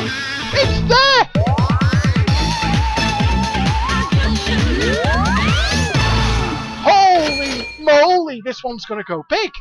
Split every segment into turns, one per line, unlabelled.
It's there! Holy moly, this one's gonna go big!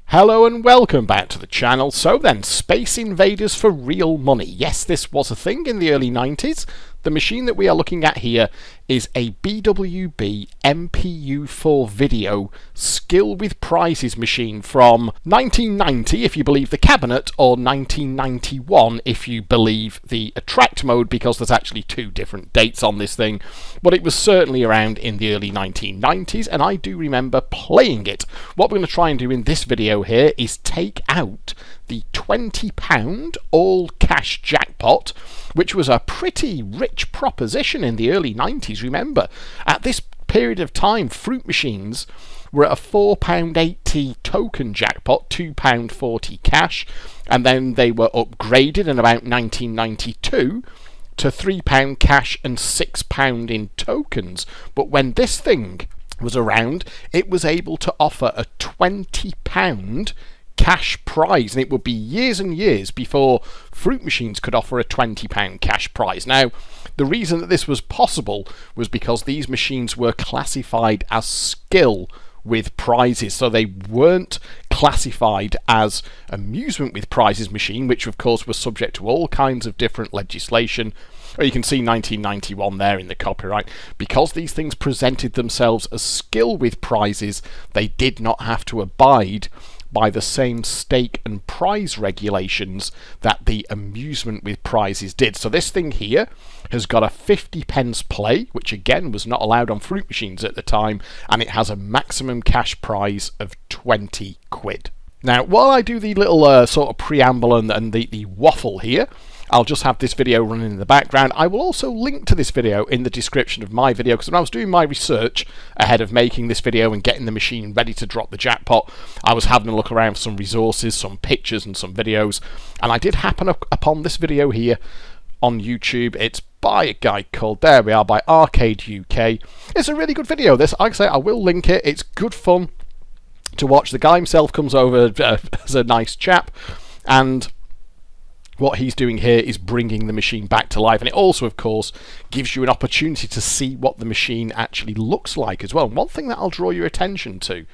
Hello and welcome back to the channel. So then, Space Invaders for real money. Yes, this was a thing in the early 90s. The machine that we are looking at here is a BWB MPU4 video skill with prizes machine from 1990 if you believe the cabinet, or 1991 if you believe the attract mode, because there's actually two different dates on this thing, but it was certainly around in the early 1990s and I do remember playing it. What we're going to try and do in this video here is take out the £20 all cash jackpot, which was a pretty rich proposition in the early 90s. Remember, at this period of time, fruit machines were at a £4.80 token jackpot, £2.40 cash, and then they were upgraded in about 1992 to £3 cash and £6 in tokens. But when this thing was around, it was able to offer a £20 cash prize, and it would be years and years before fruit machines could offer a £20 cash prize. Now, the reason that this was possible was because these machines were classified as skill with prizes, so they weren't classified as amusement with prizes machine, which of course was subject to all kinds of different legislation. Or you can see 1991 there in the copyright. Because these things presented themselves as skill with prizes, they did not have to abide by the same stake and prize regulations that the amusement with prizes did. So this thing here has got a 50p play, which again was not allowed on fruit machines at the time, and it has a maximum cash prize of 20 quid. Now, while I do the little sort of preamble and the waffle here, I'll just have this video running in the background. I will also link to this video in the description of my video, because when I was doing my research ahead of making this video and getting the machine ready to drop the jackpot, I was having a look around for some resources, some pictures and some videos, and I did happen upon this video here on YouTube. It's by a guy called, there we are, by Arcade UK. It's a really good video, this. Like I say, I will link it. It's good fun to watch. The guy himself comes over as a nice chap, and what he's doing here is bringing the machine back to life, and it also, of course, gives you an opportunity to see what the machine actually looks like as well. And one thing that I'll draw your attention to,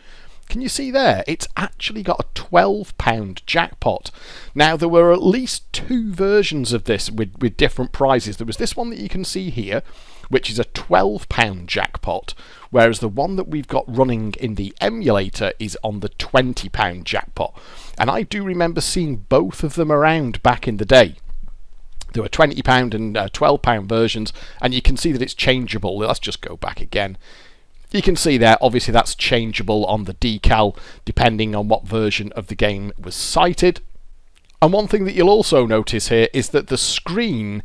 can you see there? It's actually got a £12 jackpot. Now, there were at least two versions of this with different prizes. There was this one that you can see here, which is a £12 jackpot, whereas the one that we've got running in the emulator is on the £20 jackpot. And I do remember seeing both of them around back in the day. There were £20 and £12 versions, and you can see that it's changeable. Let's just go back again. You can see there, obviously that's changeable on the decal, depending on what version of the game was cited. And one thing that you'll also notice here is that the screen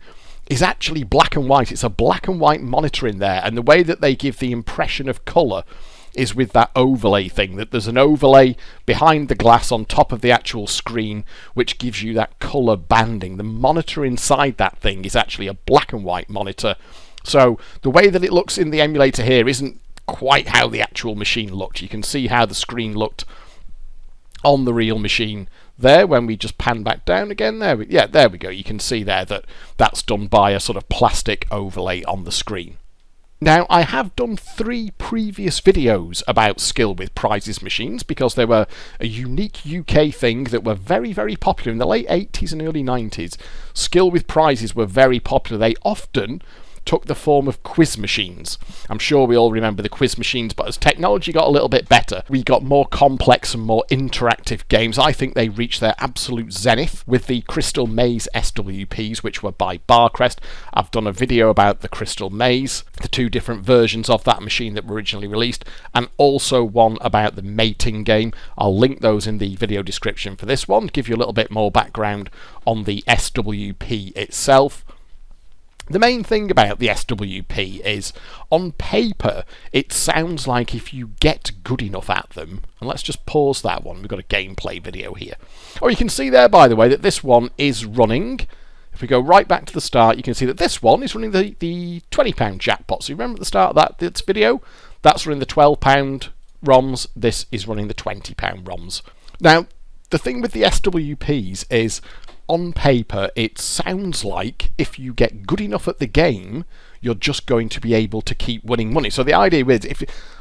is actually black and white. It's a black and white monitor in there, and the way that they give the impression of colour is with that overlay thing, that there's an overlay behind the glass on top of the actual screen which gives you that colour banding. The monitor inside that thing is actually a black and white monitor, so the way that it looks in the emulator here isn't quite how the actual machine looked. You can see how the screen looked on the real machine there when we just pan back down again. There we go. You can see there that that's done by a sort of plastic overlay on the screen. Now, I have done 3 previous videos about skill with prizes machines, because they were a unique UK thing that were very, very popular in the late 80s and early 90s. Skill with prizes were very popular. They often took the form of quiz machines. I'm sure we all remember the quiz machines, but as technology got a little bit better, we got more complex and more interactive games. I think they reached their absolute zenith with the Crystal Maze SWPs, which were by Barcrest. I've done a video about the Crystal Maze, the 2 different versions of that machine that were originally released, and also one about the mating game. I'll link those in the video description for this one, give you a little bit more background on the SWP itself. The main thing about the SWP is, on paper, it sounds like if you get good enough at them, and let's just pause that one, we've got a gameplay video here. Oh, you can see there, by the way, that this one is running. If we go right back to the start, you can see that this one is running the £20 jackpot. So you remember at the start of this video, that's running the £12 ROMs, this is running the £20 ROMs. Now, the thing with the SWPs is, on paper, it sounds like if you get good enough at the game, you're just going to be able to keep winning money. So the idea is,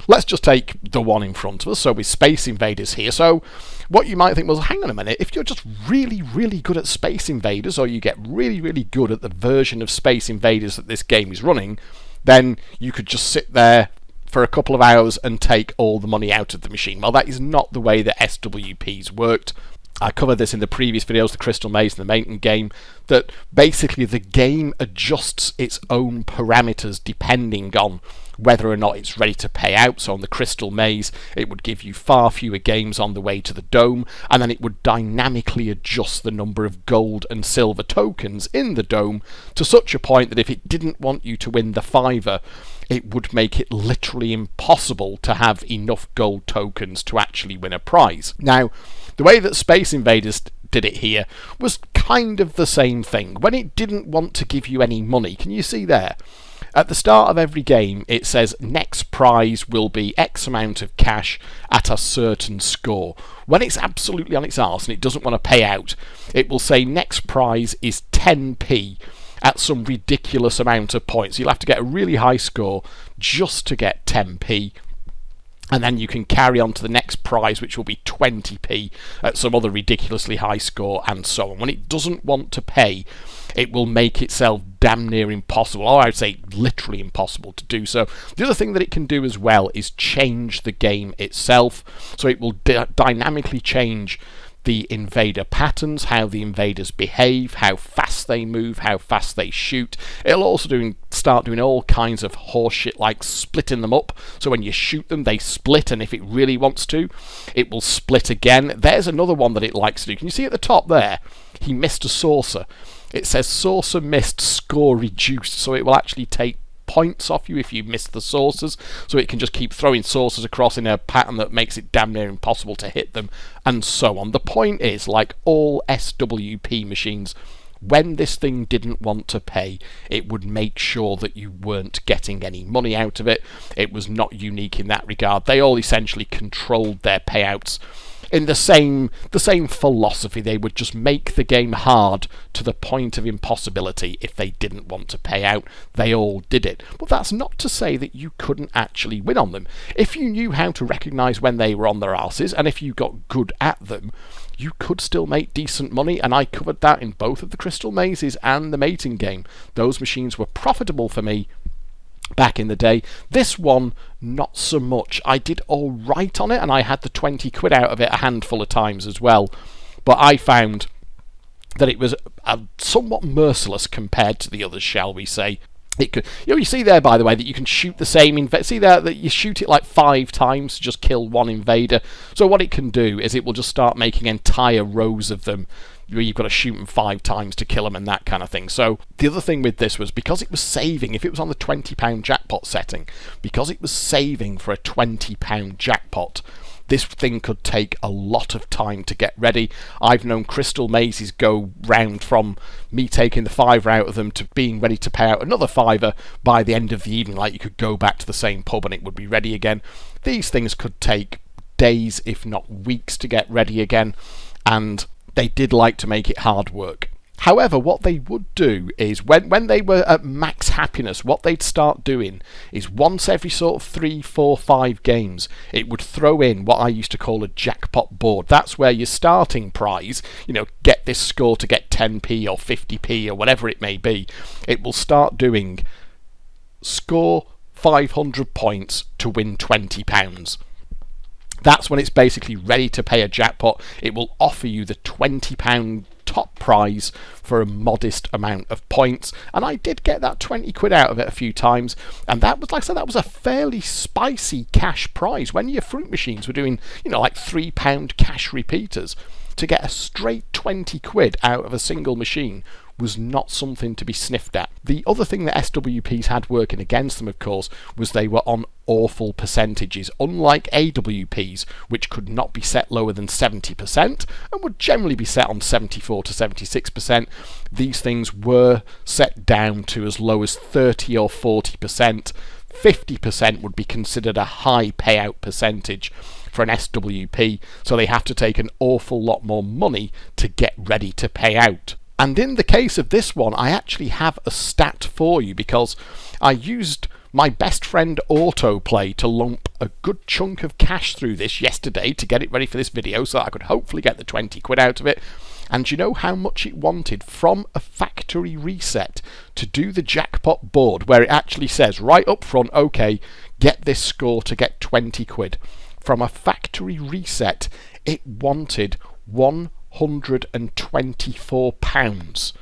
let's just take the one in front of us, so with Space Invaders here. So what you might think, well, hang on a minute, if you're just really, really good at Space Invaders, or you get really, really good at the version of Space Invaders that this game is running, then you could just sit there for a couple of hours and take all the money out of the machine. Well, that is not the way that SWPs worked. I covered this in the previous videos, the Crystal Maze and the Maintenance game, that basically the game adjusts its own parameters depending on whether or not it's ready to pay out. So on the Crystal Maze, it would give you far fewer games on the way to the dome, and then it would dynamically adjust the number of gold and silver tokens in the dome to such a point that if it didn't want you to win the fiver, it would make it literally impossible to have enough gold tokens to actually win a prize. Now, the way that Space Invaders did it here was kind of the same thing. When it didn't want to give you any money, can you see there? At the start of every game, it says next prize will be X amount of cash at a certain score. When it's absolutely on its arse and it doesn't want to pay out, it will say next prize is 10p at some ridiculous amount of points. You'll have to get a really high score just to get 10p. And then you can carry on to the next prize, which will be 20p at some other ridiculously high score, and so on. When it doesn't want to pay, it will make itself damn near impossible, or I'd say literally impossible to do so. The other thing that it can do as well is change the game itself. So it will dynamically change the invader patterns, how the invaders behave, how fast they move, how fast they shoot. It'll also start doing all kinds of horseshit like splitting them up. So when you shoot them, they split, and if it really wants to, it will split again. There's another one that it likes to do. Can you see at the top there? He missed a saucer. It says saucer missed, score reduced. So it will actually take points off you if you miss the saucers, so it can just keep throwing saucers across in a pattern that makes it damn near impossible to hit them, and so on. The point is, like all SWP machines, when this thing didn't want to pay, it would make sure that you weren't getting any money out of it. It was not unique in that regard. They all essentially controlled their payouts in the same philosophy. They would just make the game hard to the point of impossibility. If they didn't want to pay out, they all did it. But that's not to say that you couldn't actually win on them. If you knew how to recognise when they were on their arses, and if you got good at them, you could still make decent money, and I covered that in both of the Crystal Mazes and the Mating game. Those machines were profitable for me back in the day. This one, not so much. I did all right on it, and I had the 20 quid out of it a handful of times as well. But I found that it was somewhat merciless compared to the others, shall we say. It could, you see there, by the way, that you can shoot the same invader. See there that you shoot it like 5 times to just kill one invader. So what it can do is it will just start making entire rows of them, where you've got to shoot them 5 times to kill them and that kind of thing. So the other thing with this was, because it was saving, if it was on the £20 jackpot setting, because it was saving for a £20 jackpot, this thing could take a lot of time to get ready. I've known Crystal Mazes go round from me taking the £5 out of them to being ready to pay out another £5 by the end of the evening. Like, you could go back to the same pub and it would be ready again. These things could take days, if not weeks, to get ready again, and they did like to make it hard work. However, what they would do is, when they were at max happiness, what they'd start doing is once every sort of 3, 4, 5 games, it would throw in what I used to call a jackpot board. That's where your starting prize, get this score to get 10p or 50p or whatever it may be. It will start doing score 500 points to win £20. That's when it's basically ready to pay a jackpot. It will offer you the £20 top prize for a modest amount of points, and I did get that 20 quid out of it a few times, and that was, like I said, that was a fairly spicy cash prize. When your fruit machines were doing, like £3 cash repeaters, to get a straight 20 quid out of a single machine was not something to be sniffed at. The other thing that SWPs had working against them, of course, was they were on awful percentages. Unlike AWPs, which could not be set lower than 70% and would generally be set on 74 to 76%, these things were set down to as low as 30 or 40%. 50% would be considered a high payout percentage for an SWP, so they have to take an awful lot more money to get ready to pay out. And in the case of this one, I actually have a stat for you, because I used my best friend Autoplay to lump a good chunk of cash through this yesterday to get it ready for this video so that I could hopefully get the 20 quid out of it. And you know how much it wanted from a factory reset to do the jackpot board, where it actually says right up front, okay, get this score to get 20 quid. From a factory reset, it wanted £124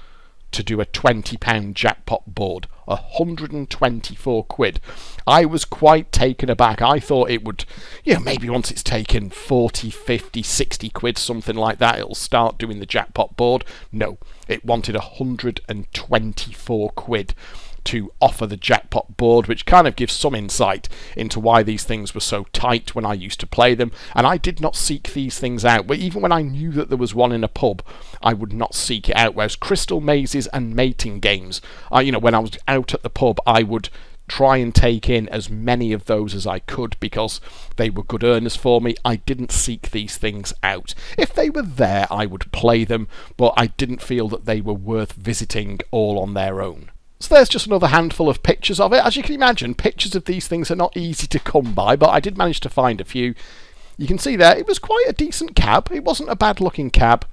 to do a £20 jackpot board. 124 quid. I was quite taken aback. I thought it would, maybe once it's taken 40, 50, 60 quid, something like that, it'll start doing the jackpot board. No, it wanted 124 quid to offer the jackpot board, which kind of gives some insight into why these things were so tight when I used to play them. And I did not seek these things out, but even when I knew that there was one in a pub, I would not seek it out. Whereas crystal mazes and mating games, when I was out at the pub, I would try and take in as many of those as I could because they were good earners for me. I didn't seek these things out. If they were there, I would play them, but I didn't feel that they were worth visiting all on their own. So there's just another handful of pictures of it. As you can imagine, pictures of these things are not easy to come by, but I did manage to find a few. You can see there, it was quite a decent cab. It wasn't a bad looking cab.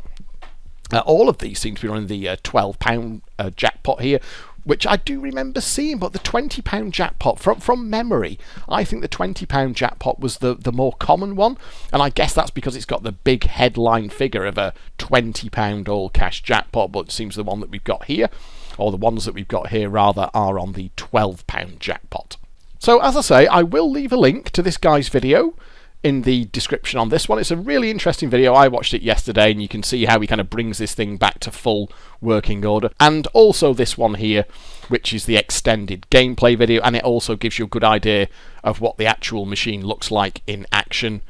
All of these seem to be running the £12 jackpot here, which I do remember seeing, but the £20 jackpot, from memory, I think the £20 jackpot was the more common one, and I guess that's because it's got the big headline figure of a £20 all-cash jackpot, but it seems the one that we've got here, or the ones that we've got here rather, are on the £12 jackpot. So as I say, I will leave a link to this guy's video in the description on this one. It's a really interesting video. I watched it yesterday and you can see how he kind of brings this thing back to full working order. And also this one here, which is the extended gameplay video, and it also gives you a good idea of what the actual machine looks like in action.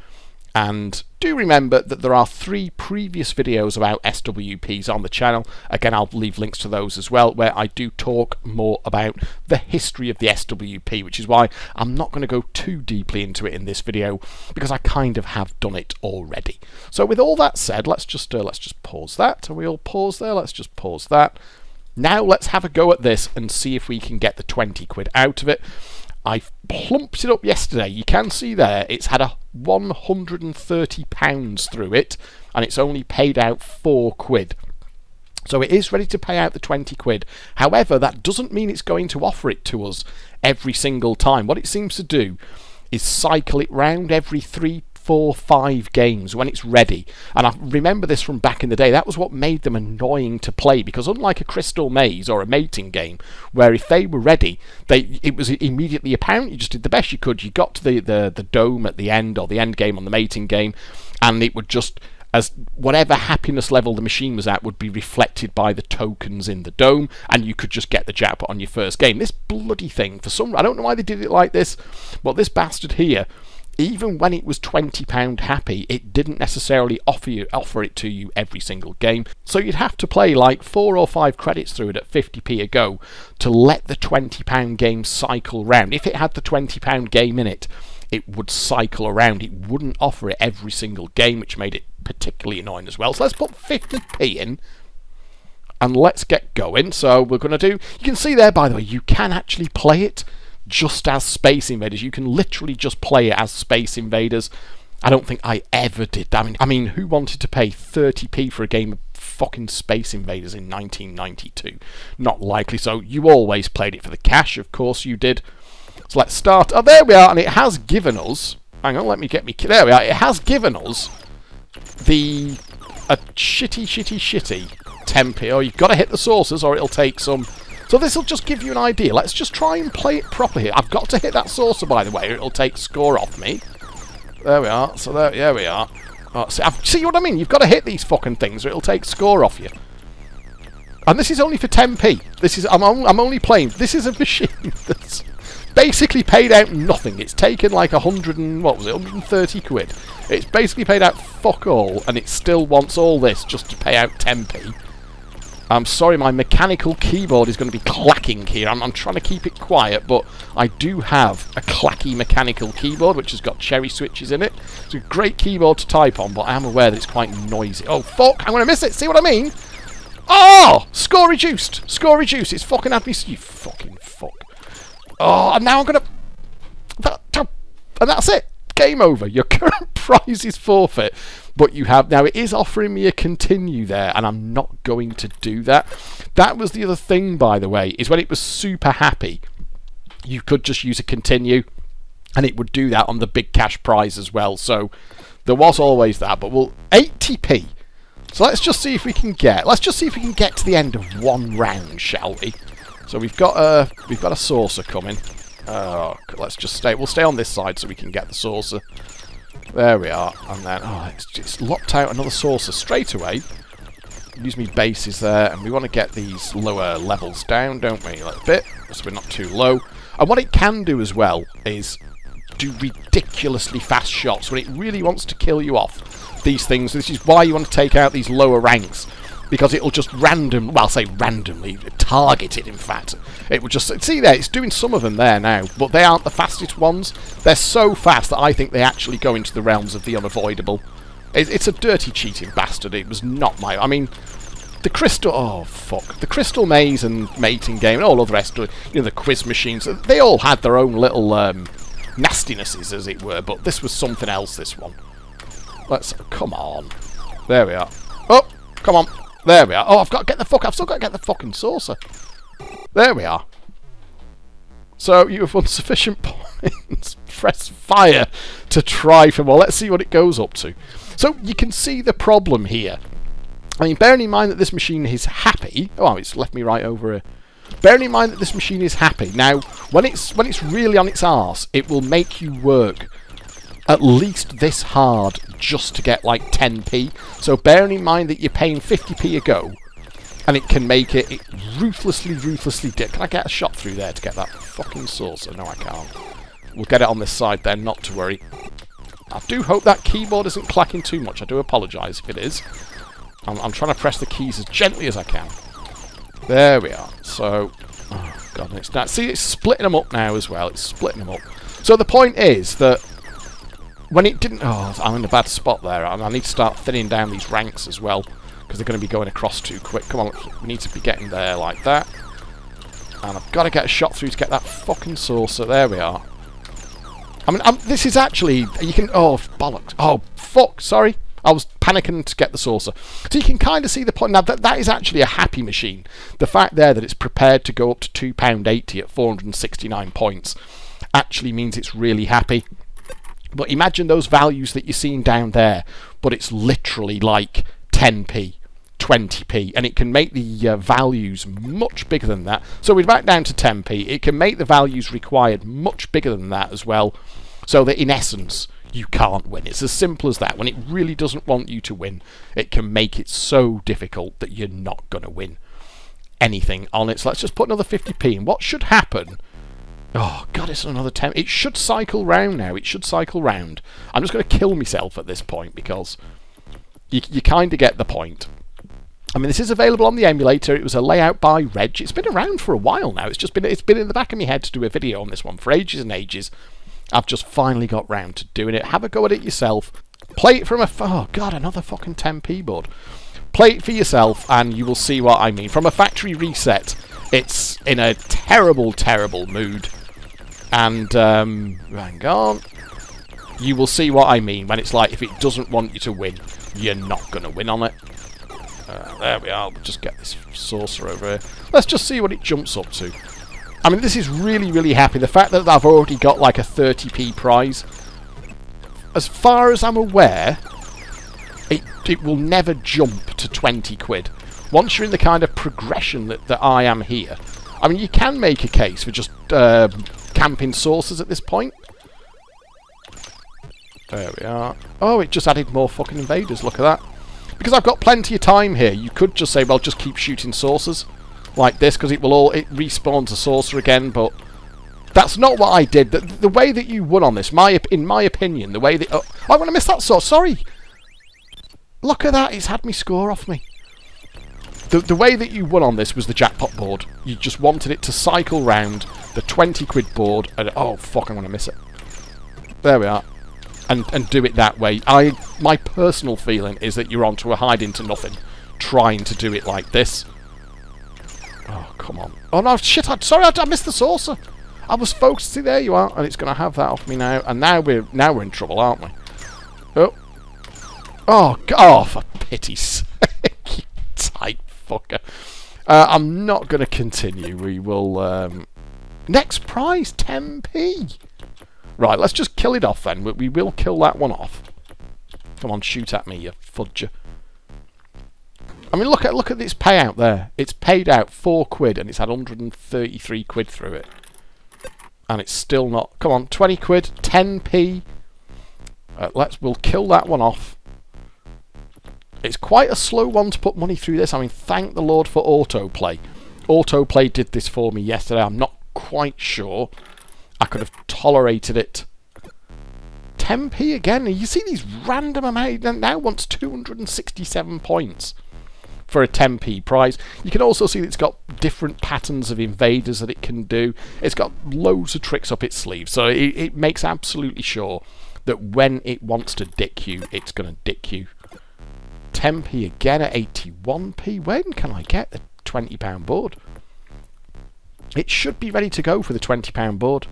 And do remember that there are 3 previous videos about SWPs on the channel. Again, I'll leave links to those as well, where I do talk more about the history of the SWP, which is why I'm not going to go too deeply into it in this video, because I kind of have done it already. So with all that said, let's just pause that. Are we all paused there? Let's just pause that. Now let's have a go at this and see if we can get the 20 quid out of it. I plumped it up yesterday. You can see there it's had a £130 through it, and it's only paid out 4 quid. So it is ready to pay out the 20 quid. However, that doesn't mean it's going to offer it to us every single time. What it seems to do is cycle it round every 3, 4, 5 games when it's ready. And I remember this from back in the day. That was what made them annoying to play, because unlike a crystal maze or a mating game, where if they were ready, it was immediately apparent. You just did the best you could. You got to the dome at the end, or the end game on the mating game, and it would just, as whatever happiness level the machine was at, would be reflected by the tokens in the dome, and you could just get the jackpot on your first game. This bloody thing, I don't know why they did it like this, but this bastard here, even when it was £20 happy, it didn't necessarily offer it to you every single game. So you'd have to play like 4 or 5 credits through it at 50p a go to let the £20 game cycle round. If it had the £20 game in it, it would cycle around. It wouldn't offer it every single game, which made it particularly annoying as well. So let's put 50p in, and let's get going. So we're going to do, you can see there, by the way, you can actually play it just as Space Invaders. You can literally just play it as Space Invaders. I don't think I ever did that. I mean, who wanted to pay 30p for a game of fucking Space Invaders in 1992? Not likely. So you always played it for the cash, of course you did. So let's start. Oh, there we are, and it has given us, hang on, let me get me, there we are, it has given us a shitty 10p. Oh, you've got to hit the saucers or it'll take some. So this will just give you an idea. Let's just try and play it properly here. I've got to hit that saucer, by the way, or it'll take score off me. There we are. So there we are. Oh, see what I mean? You've got to hit these fucking things, or it'll take score off you. And this is only for 10p. I'm only playing. This is a machine that's basically paid out nothing. It's taken like 130 quid. It's basically paid out fuck all, and it still wants all this just to pay out 10p. I'm sorry, my mechanical keyboard is going to be clacking here. I'm trying to keep it quiet, but I do have a clacky mechanical keyboard, which has got cherry switches in it. It's a great keyboard to type on, but I am aware that it's quite noisy. Oh, fuck! I'm going to miss it! See what I mean? Oh! Score reduced! Score reduced! It's fucking had me... You fucking fuck. Oh, and now I'm going to... And that's it! Game over. Your current prize is forfeit. But you have... Now, it is offering me a continue there, and I'm not going to do that. That was the other thing, by the way, is when it was super happy, you could just use a continue, and it would do that on the big cash prize as well. So, there was always that. But we'll... 80p. So let's just see if we can get... Let's just see if we can get to the end of one round, shall we? So we've got a saucer coming. Let's just stay... We'll stay on this side so we can get the saucer. There we are. And then... Oh, it's locked out another saucer straight away. Use me bases there. And we want to get these lower levels down, don't we? Like a bit. So we're not too low. And what it can do as well is do ridiculously fast shots when it really wants to kill you off. These things. This is why you want to take out these lower ranks. Because it'll just randomly, well, I'll say randomly, target it, in fact. It will just... See there, it's doing some of them there now, but they aren't the fastest ones. They're so fast that I think they actually go into the realms of the unavoidable. It's a dirty cheating bastard. It was not my... I mean, the crystal... Oh, fuck. The crystal maze and mating game and all of the rest of it, you know, the quiz machines, they all had their own little nastinesses, as it were, but this was something else, this one. Let's... Come on. There we are. Oh, come on. There we are. Oh, I've still got to get the fucking saucer. There we are. So, you have won sufficient points. Press fire to try for more. Let's see what it goes up to. So, you can see the problem here. I mean, bearing in mind that this machine is happy... Oh, it's left me right over here. Bearing in mind that this machine is happy. Now, when it's really on its arse, it will make you work at least this hard just to get like 10p. So bearing in mind that you're paying 50p a go, and it can make it ruthlessly Can I get a shot through there to get that fucking saucer? No, I can't. We'll get it on this side then, not to worry. I do hope that keyboard isn't clacking too much. I do apologise if it is. I'm trying to press the keys as gently as I can. There we are. So, oh god, it's now. See, it's splitting them up now as well. It's splitting them up. So the point is that when it didn't... Oh, I'm in a bad spot there. I need to start thinning down these ranks as well, because they're going to be going across too quick. Come on, we need to be getting there like that. And I've got to get a shot through to get that fucking saucer. There we are. I mean, this is actually... You can... Oh, bollocks. Oh, fuck, sorry. I was panicking to get the saucer. So you can kind of see the point. Now, that is actually a happy machine. The fact there that it's prepared to go up to £2.80 at 469 points actually means it's really happy. But imagine those values that you're seeing down there, but it's literally like 10p, 20p, and it can make the values much bigger than that. So we're back down to 10p. It can make the values required much bigger than that as well, so that in essence, you can't win. It's as simple as that. When it really doesn't want you to win, it can make it so difficult that you're not going to win anything on it. So let's just put another 50p, and what should happen... Oh, God, it's another 10. It should cycle round now. It should cycle round. I'm just going to kill myself at this point because you kind of get the point. I mean, this is available on the emulator. It was a layout by Reg. It's been around for a while now. It's been in the back of my head to do a video on this one for ages and ages. I've just finally got round to doing it. Have a go at it yourself. Play it from a... Oh, God, another fucking 10p board. Play it for yourself and you will see what I mean. From a factory reset, it's in a terrible, terrible mood. And, hang on, you will see what I mean when it's like, if it doesn't want you to win, you're not going to win on it. There we are, we'll just get this saucer over here. Let's just see what it jumps up to. I mean, this is really, really happy. The fact that I've already got like a 30p prize. As far as I'm aware, it will never jump to 20 quid. Once you're in the kind of progression that I am here. I mean, you can make a case for just... camping saucers at this point. There we are. Oh, it just added more fucking invaders. Look at that. Because I've got plenty of time here, you could just say, well, just keep shooting saucers like this, because it respawns a saucer again, but that's not what I did. The way that you won on this, in my opinion, the way that... Oh, I want to miss that sauce. Sorry. Look at that. It's had me score off me. The way that you won on this was the jackpot board. You just wanted it to cycle round the 20 quid board, and oh fuck, I'm gonna miss it. There we are, and do it that way. My personal feeling is that you're onto a hide into nothing, trying to do it like this. Oh come on! Oh no, shit! Sorry, I missed the saucer. I was focused. See, there you are, and it's gonna have that off me now, and now we're in trouble, aren't we? Oh, for pity's sake, you tight fucker. I'm not going to continue. We will... next prize, 10p. Right, let's just kill it off then. We will kill that one off. Come on, shoot at me, you fudger. I mean, look at this payout there. It's paid out 4 quid, and it's had 133 quid through it. And it's still not... Come on, 20 quid, 10p. We'll kill that one off. It's quite a slow one to put money through this. I mean, thank the Lord for autoplay. Autoplay did this for me yesterday. I'm not quite sure I could have tolerated it. 10p again. You see these random amounts. It now wants 267 points for a 10p prize. You can also see that it's got different patterns of invaders that it can do. It's got loads of tricks up its sleeve. So it makes absolutely sure that when it wants to dick you, it's going to dick you. 10p again at 81p. When can I get the £20 board? It should be ready to go for the £20 board.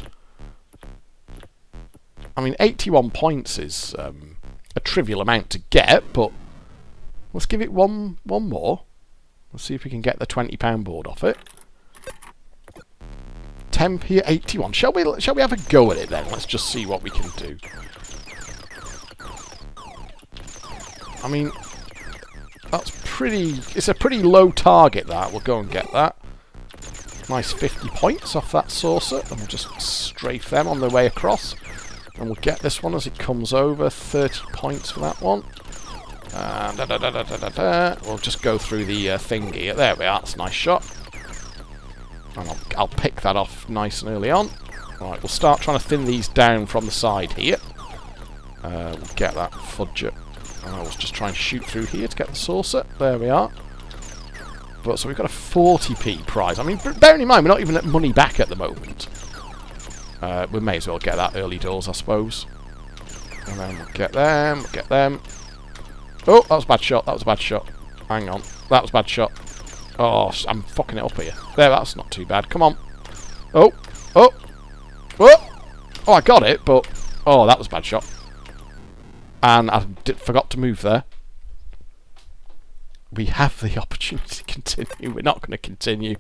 I mean, 81 points is a trivial amount to get, but let's give it one more. Let's see if we can get the £20 board off it. 10p at 81. Shall we have a go at it then? Let's just see what we can do. I mean, it's a pretty low target, that. We'll go and get that. Nice 50 points off that saucer, and we'll just strafe them on their way across. And we'll get this one as it comes over. 30 points for that one. We'll just go through the thingy. There we are, that's a nice shot. And I'll pick that off nice and early on. Right, we'll start trying to thin these down from the side here. We'll get that fudger. And I was just trying to shoot through here to get the saucer. There we are. But so we've got a 40p prize. I mean, bearing in mind, we're not even at money back at the moment. We may as well get that early doors, I suppose. And then we'll get them, Oh, that was a bad shot, that was a bad shot. Hang on, that was a bad shot. Oh, I'm fucking it up here. There, that's not too bad. Come on. Oh, I got it, but... Oh, that was a bad shot. And I forgot to move there. We have the opportunity to continue. We're not going to continue.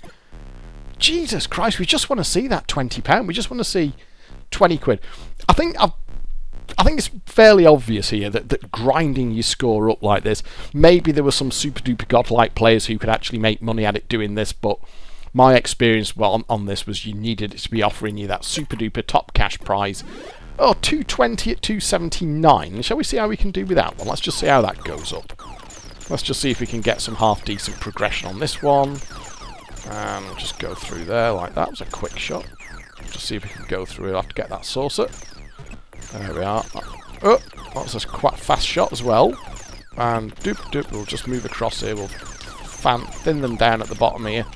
Jesus Christ, we just want to see that £20. We just want to see 20 quid. I think it's fairly obvious here that grinding your score up like this, maybe there were some super duper godlike players who could actually make money at it doing this, but my experience on this was you needed it to be offering you that super duper top cash prize. Oh, 220 at 279. Shall we see how we can do with that one? Let's just see how that goes up. Let's just see if we can get some half-decent progression on this one. And we'll just go through there like that. It was a quick shot. Just see if we can go through. I'll have to get that saucer. There we are. Oh, that was a quite fast shot as well. And doop, we'll just move across here. We'll thin them down at the bottom here.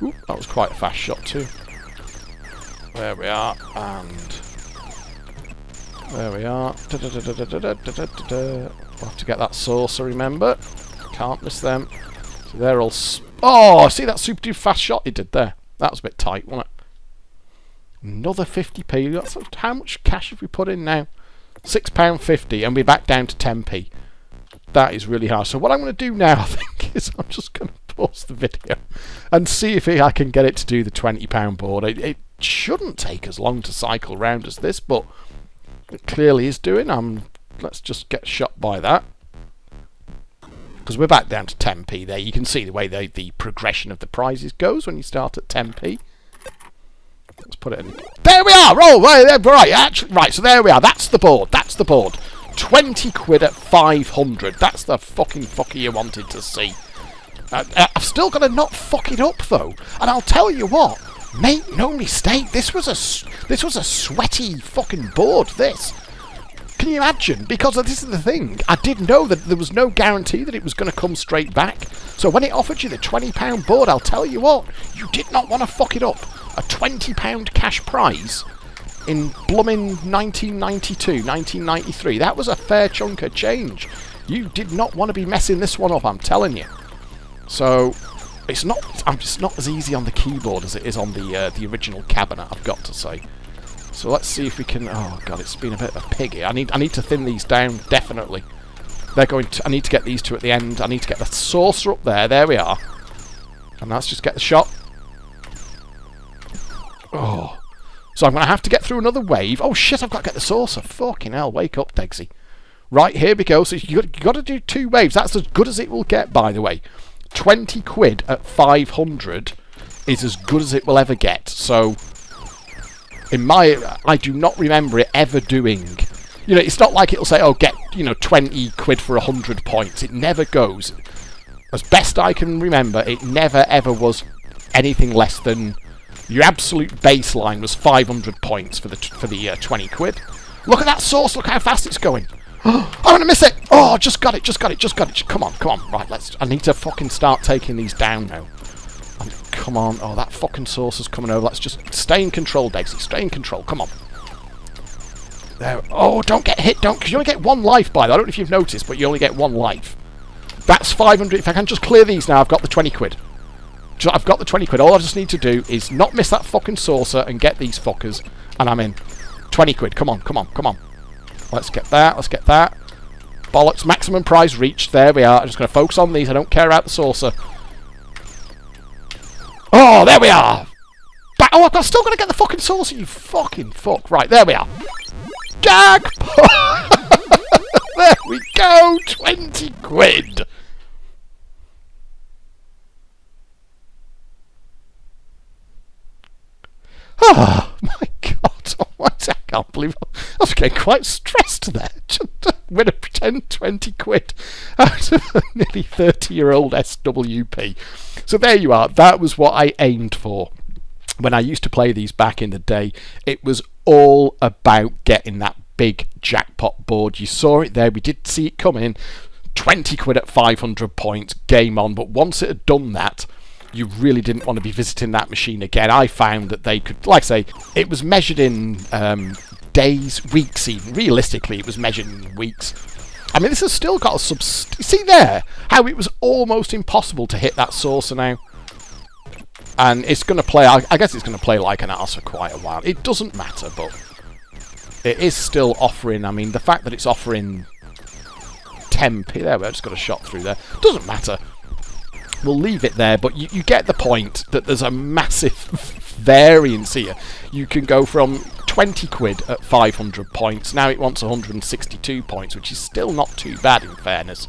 Ooh, that was quite a fast shot too. There we are. And... there we are. We'll have to get that saucer, remember. Can't miss them. So they're all... oh, see that super duper fast shot he did there? That was a bit tight, wasn't it? Another 50p. That's how much cash have we put in now? £6.50, and we're back down to 10p. That is really hard. So what I'm going to do now, I think, is I'm just going to pause the video and see if I can get it to do the £20 board. It shouldn't take as long to cycle round as this, but it clearly is doing. Let's just get shot by that. Because we're back down to 10p there. You can see the way the progression of the prizes goes when you start at 10p. Let's put it in. There we are! Oh, right, actually, right, so there we are. That's the board. That's the board. 20 quid at 500. That's the fucking fucker you wanted to see. I've still got to not fuck it up, though. And I'll tell you what. Make no mistake, this was a sweaty fucking board, this. Can you imagine? Because this is the thing. I did know that there was no guarantee that it was going to come straight back. So when it offered you the £20 board, I'll tell you what, you did not want to fuck it up. A £20 cash prize in blooming 1992, 1993. That was a fair chunk of change. You did not want to be messing this one up, I'm telling you. So it's not as easy on the keyboard as it is on the original cabinet, I've got to say. So let's see if we can... Oh god, it's been a bit of a pig here. I need to thin these down, definitely. I need to get these two at the end. I need to get the saucer up there. There we are. And let's just get the shot. Oh. So I'm going to have to get through another wave. Oh shit, I've got to get the saucer. Fucking hell, wake up, Degsy. Right, here we go. So you've got to do 2 waves. That's as good as it will get, by the way. 20 quid at 500 is as good as it will ever get. So... I do not remember it ever doing... You know, it's not like it'll say, oh, get, 20 quid for 100 points. It never goes. As best I can remember, it never ever was anything less than... Your absolute baseline was 500 points for the 20 quid. Look at that sauce, look how fast it's going. I'm going to miss it. Oh, just got it. Come on. Right, I need to fucking start taking these down now. Come on. Oh, that fucking saucer's coming over. Let's just stay in control, Degsy. Stay in control. Come on. There. Oh, don't get hit. Because you only get 1 life by that. I don't know if you've noticed, but you only get 1 life. That's 500. If I can just clear these now, I've got the 20 quid. I've got the 20 quid. All I just need to do is not miss that fucking saucer and get these fuckers. And I'm in. 20 quid. Come on. Let's get that. Bollocks. Maximum prize reached. There we are. I'm just going to focus on these. I don't care about the saucer. Oh, there we are! Oh, I'm still going to get the fucking saucer, you fucking fuck. Right, there we are. Jackpot! There we go! 20 quid! Oh, my God. Oh, I can't believe I was getting quite stressed there. Win a pretend 20 quid out of a nearly 30-year-old SWP. So there you are. That was what I aimed for. When I used to play these back in the day, it was all about getting that big jackpot board. You saw it there. We did see it come in. 20 quid at 500 points. Game on. But once it had done that, you really didn't want to be visiting that machine again. I found that they could, like I say, it was measured in days, weeks even. Realistically, it was measured in weeks. I mean, this has still got a see there how it was almost impossible to hit that saucer now. And it's going to play, I guess it's going to play like an arse for quite a while. It doesn't matter, but it is still offering, I mean, the fact that it's offering 10p, there we go, just got a shot through there. Doesn't matter. We'll leave it there, but you get the point that there's a massive variance here. You can go from 20 quid at 500 points. Now it wants 162 points, which is still not too bad in fairness.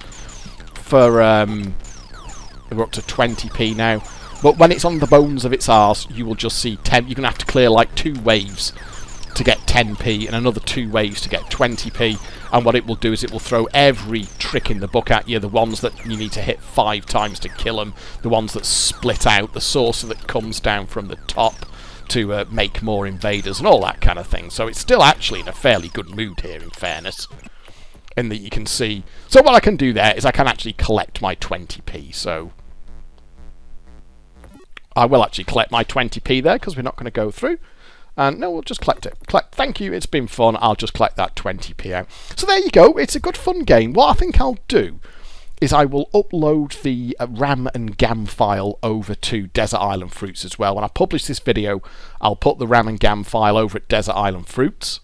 For we're up to 20p now. But when it's on the bones of its arse, you will just see 10. You're going to have to clear like 2 waves to get 10p and another 2 waves to get 20p. And what it will do is it will throw every trick in the book at you. The ones that you need to hit 5 times to kill them. The ones that split out. The saucer that comes down from the top to make more invaders and all that kind of thing. So it's still actually in a fairly good mood here, in fairness. In that you can see... So what I can do there is I can actually collect my 20p. So I will actually collect my 20p there because we're not going to go through. And no, we'll just collect it. Thank you, it's been fun. I'll just collect that 20p out. So there you go. It's a good fun game. What I think I'll do is I will upload the RAM and GAM file over to Desert Island Fruits as well. When I publish this video, I'll put the RAM and GAM file over at Desert Island Fruits.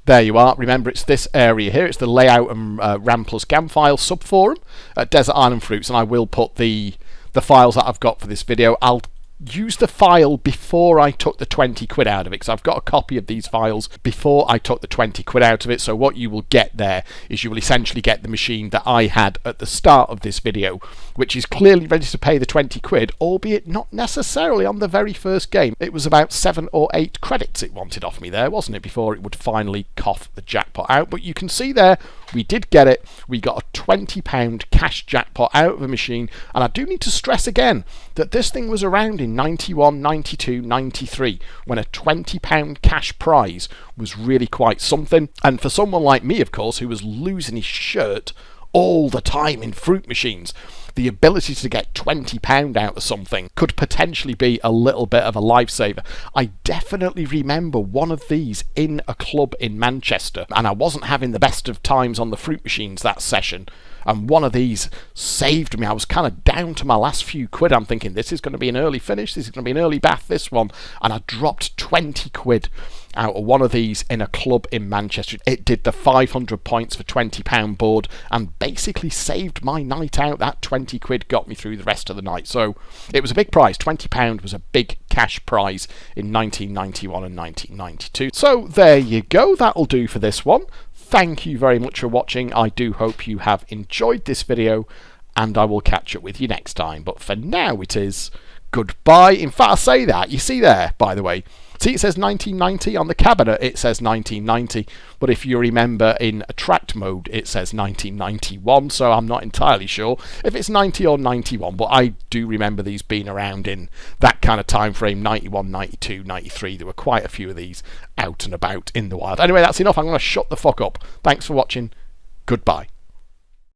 There you are. Remember, it's this area here. It's the layout and RAM plus GAM file subforum at Desert Island Fruits, and I will put the files that I've got for this video. I'll use the file before I took the 20 quid out of it, because I've got a copy of these files before I took the 20 quid out of it. So what you will get there is you will essentially get the machine that I had at the start of this video, which is clearly ready to pay the 20 quid, albeit not necessarily on the very first game. It was about 7 or 8 credits it wanted off me there, wasn't it, before it would finally cough the jackpot out. But you can see there, we did get it. We got a £20 cash jackpot out of a machine, and I do need to stress again, that this thing was around in 91, 92, 93, when a £20 cash prize was really quite something. And for someone like me, of course, who was losing his shirt all the time in fruit machines, the ability to get £20 out of something could potentially be a little bit of a lifesaver. I definitely remember one of these in a club in Manchester, and I wasn't having the best of times on the fruit machines that session, and one of these saved me. I was kind of down to my last few quid. I'm thinking, this is going to be an early finish, this is going to be an early bath, this one, and I dropped 20 quid out of one of these in a club in Manchester. It did the 500 points for £20 board and basically saved my night out. That 20 quid got me through the rest of the night. So it was a big prize. £20 was a big cash prize in 1991 and 1992. So there you go. That'll do for this one. Thank you very much for watching. I do hope you have enjoyed this video, and I will catch up with you next time. But for now, it is goodbye. In fact, I'll say that. You see there, by the way. See, it says 1990 on the cabinet, it says 1990, but if you remember in attract mode, it says 1991, so I'm not entirely sure if it's 90 or 91, but I do remember these being around in that kind of time frame, 91, 92, 93. There were quite a few of these out and about in the wild. Anyway, that's enough. I'm going to shut the fuck up. Thanks for watching. Goodbye.